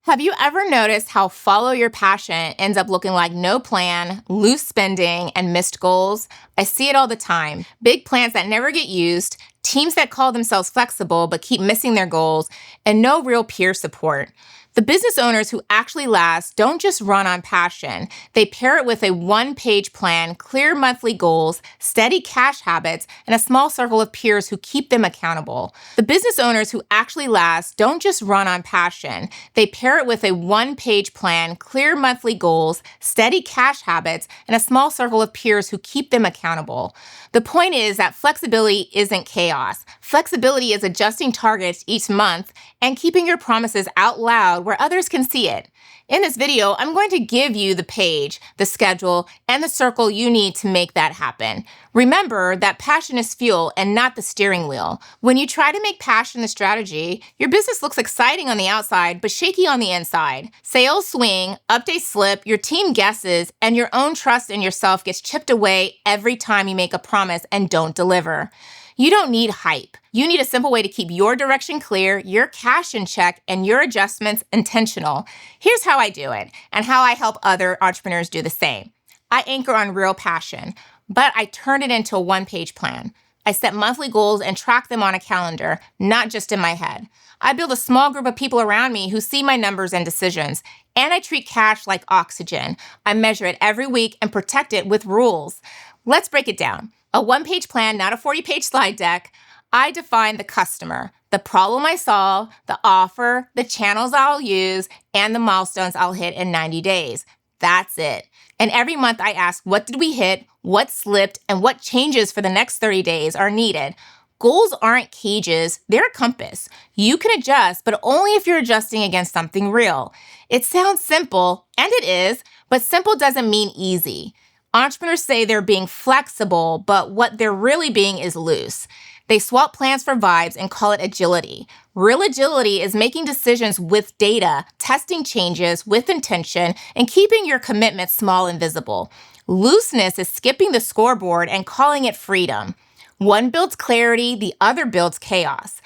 Have you ever noticed how follow your passion ends up looking like no plan, loose spending, and missed goals? I see it all the time. Big plans that never get used, teams that call themselves flexible but keep missing their goals, and no real peer support. The business owners who actually last don't just run on passion. They pair it with a one-page plan, clear monthly goals, steady cash habits, and a small circle of peers who keep them accountable. The business owners who actually last don't just run on passion. They pair it with a one-page plan, clear monthly goals, steady cash habits, and a small circle of peers who keep them accountable. The point is that flexibility isn't chaos. Flexibility is adjusting targets each month and keeping your promises out loud where others can see it. In this video, I'm going to give you the page, the schedule, and the circle you need to make that happen. Remember that passion is fuel and not the steering wheel. When you try to make passion the strategy, your business looks exciting on the outside, but shaky on the inside. Sales swing, updates slip, your team guesses, and your own trust in yourself gets chipped away every time you make a promise and don't deliver. You don't need hype. You need a simple way to keep your direction clear, your cash in check, and your adjustments intentional. Here's how I do it and how I help other entrepreneurs do the same. I anchor on real passion, but I turn it into a one-page plan. I set monthly goals and track them on a calendar, not just in my head. I build a small group of people around me who see my numbers and decisions, and I treat cash like oxygen. I measure it every week and protect it with rules. Let's break it down. A one-page plan, not a 40-page slide deck. I define the customer, the problem I solve, the offer, the channels I'll use, and the milestones I'll hit in 90 days. That's it. And every month I ask, what did we hit, what slipped, and what changes for the next 30 days are needed. Goals aren't cages, they're a compass. You can adjust, but only if you're adjusting against something real. It sounds simple, and it is, but simple doesn't mean easy. Entrepreneurs say they're being flexible, but what they're really being is loose. They swap plans for vibes and call it agility. Real agility is making decisions with data, testing changes with intention, and keeping your commitments small and visible. Looseness is skipping the scoreboard and calling it freedom. One builds clarity, the other builds chaos.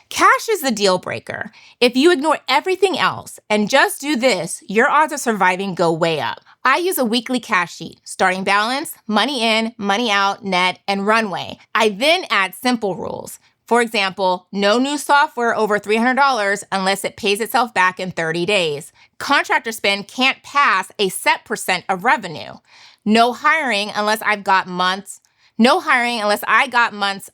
Cash is the deal breaker. If you ignore everything else and just do this, your odds of surviving go way up. I use a weekly cash sheet, starting balance, money in, money out, net, and runway. I then add simple rules. For example, no new software over $300 unless it pays itself back in 30 days. Contractor spend can't pass a set percent of revenue. No hiring unless I got months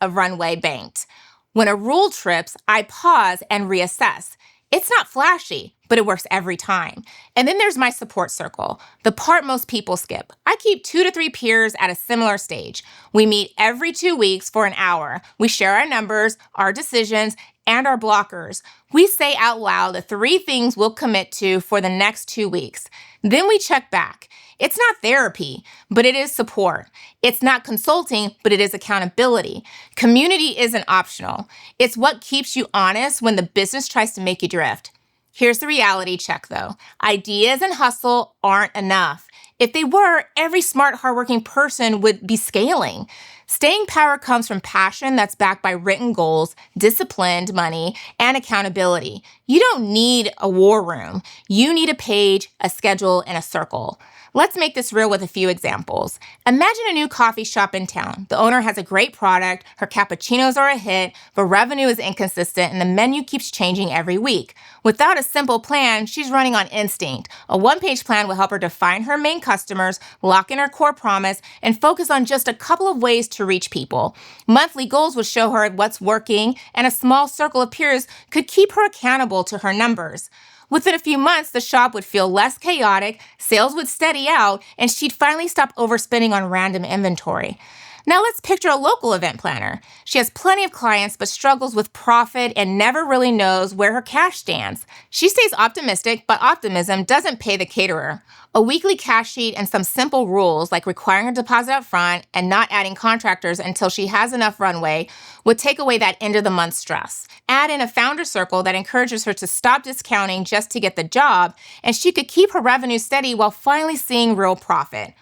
of runway banked. When a rule trips, I pause and reassess. It's not flashy, but it works every time. And then there's my support circle, the part most people skip. I keep 2 to 3 peers at a similar stage. We meet every 2 weeks for an hour. We share our numbers, our decisions, and our blockers. We say out loud the 3 things we'll commit to for the next 2 weeks. Then we check back. It's not therapy, but it is support. It's not consulting, but it is accountability. Community isn't optional. It's what keeps you honest when the business tries to make you drift. Here's the reality check, though. Ideas and hustle aren't enough. If they were, every smart, hardworking person would be scaling. Staying power comes from passion that's backed by written goals, disciplined money, and accountability. You don't need a war room. You need a page, a schedule, and a circle. Let's make this real with a few examples. Imagine a new coffee shop in town. The owner has a great product, her cappuccinos are a hit, but revenue is inconsistent and the menu keeps changing every week. Without a simple plan, she's running on instinct. A one-page plan will help her define her main customers, lock in her core promise, and focus on just a couple of ways to reach people. Monthly goals will show her what's working, and a small circle of peers could keep her accountable to her numbers. Within a few months, the shop would feel less chaotic, sales would steady out, and she'd finally stop overspending on random inventory. Now let's picture a local event planner. She has plenty of clients but struggles with profit and never really knows where her cash stands. She stays optimistic, but optimism doesn't pay the caterer. A weekly cash sheet and some simple rules like requiring a deposit up front and not adding contractors until she has enough runway would take away that end of the month stress. Add in a founder circle that encourages her to stop discounting just to get the job, and she could keep her revenue steady while finally seeing real profit.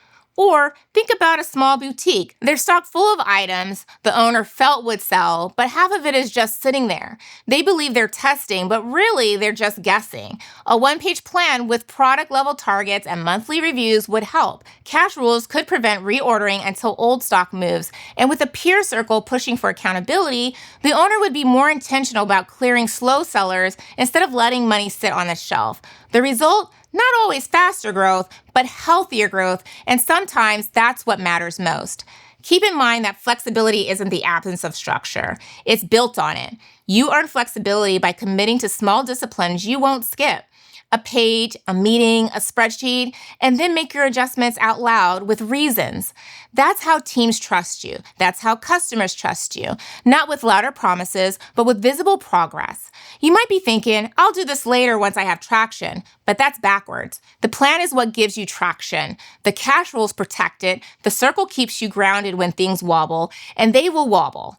Or think about a small boutique. They're stocked full of items the owner felt would sell, but half of it is just sitting there. They believe they're testing, but really they're just guessing. A one-page plan with product-level targets and monthly reviews would help. Cash rules could prevent reordering until old stock moves. And with a peer circle pushing for accountability, the owner would be more intentional about clearing slow sellers instead of letting money sit on the shelf. The result? Not always faster growth, but healthier growth, and sometimes that's what matters most. Keep in mind that flexibility isn't the absence of structure. It's built on it. You earn flexibility by committing to small disciplines you won't skip. A page, a meeting, a spreadsheet, and then make your adjustments out loud with reasons. That's how teams trust you. That's how customers trust you. Not with louder promises, but with visible progress. You might be thinking, I'll do this later once I have traction, but that's backwards. The plan is what gives you traction. The cash rules protect it. The circle keeps you grounded when things wobble, and they will wobble.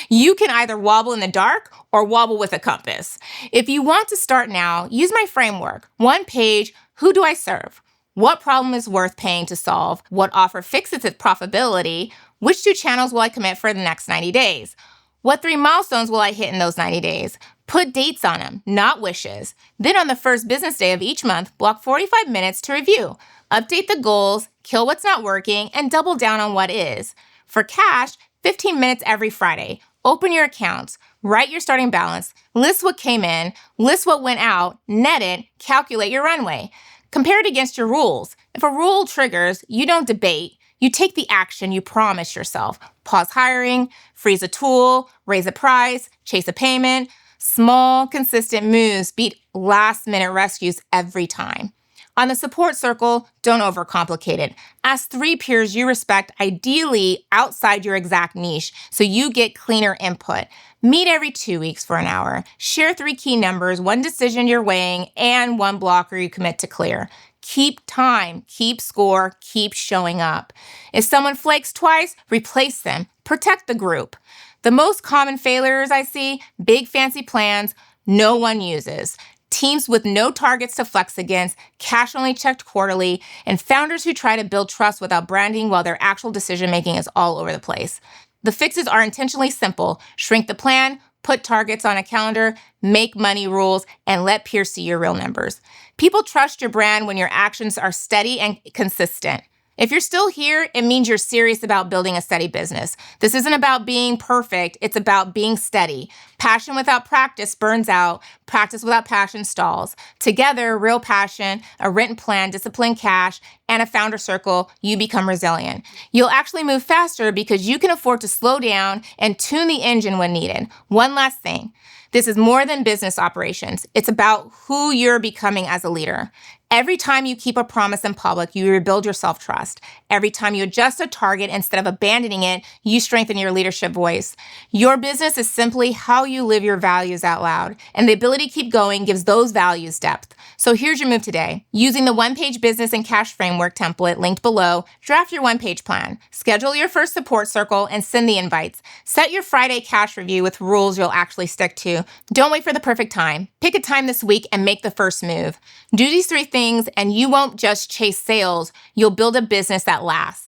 You can either wobble in the dark or wobble with a compass. If you want to start now, use my framework. One page, who do I serve? What problem is worth paying to solve? What offer fixes its profitability? Which 2 channels will I commit for the next 90 days? What 3 milestones will I hit in those 90 days? Put dates on them, not wishes. Then on the first business day of each month, block 45 minutes to review. Update the goals, kill what's not working, and double down on what is. For cash, 15 minutes every Friday. Open your accounts, write your starting balance, list what came in, list what went out, net it, calculate your runway. Compare it against your rules. If a rule triggers, you don't debate. You take the action you promise yourself. Pause hiring, freeze a tool, raise a price, chase a payment. Small, consistent moves beat last-minute rescues every time. On the support circle, don't overcomplicate it. Ask 3 peers you respect, ideally outside your exact niche, so you get cleaner input. Meet every 2 weeks for an hour. Share 3 key numbers, 1 decision you're weighing, and 1 blocker you commit to clear. Keep time, keep score, keep showing up. If someone flakes twice, replace them. Protect the group. The most common failures I see, big fancy plans no one uses. Teams with no targets to flex against, cash only checked quarterly, and founders who try to build trust without branding while their actual decision-making is all over the place. The fixes are intentionally simple. Shrink the plan, put targets on a calendar, make money rules, and let peers see your real numbers. People trust your brand when your actions are steady and consistent. If you're still here, it means you're serious about building a steady business. This isn't about being perfect, it's about being steady. Passion without practice burns out. Practice without passion stalls. Together, real passion, a written plan, disciplined cash, and a founder circle, you become resilient. You'll actually move faster because you can afford to slow down and tune the engine when needed. One last thing. This is more than business operations. It's about who you're becoming as a leader. Every time you keep a promise in public, you rebuild your self-trust. Every time you adjust a target instead of abandoning it, you strengthen your leadership voice. Your business is simply how you live your values out loud, and the ability to keep going gives those values depth. So here's your move today. Using the one-page business and cash framework template linked below, draft your one-page plan. Schedule your first support circle and send the invites. Set your Friday cash review with rules you'll actually stick to. Don't wait for the perfect time. Pick a time this week and make the first move. Do these 3 things and you won't just chase sales, you'll build a business that lasts.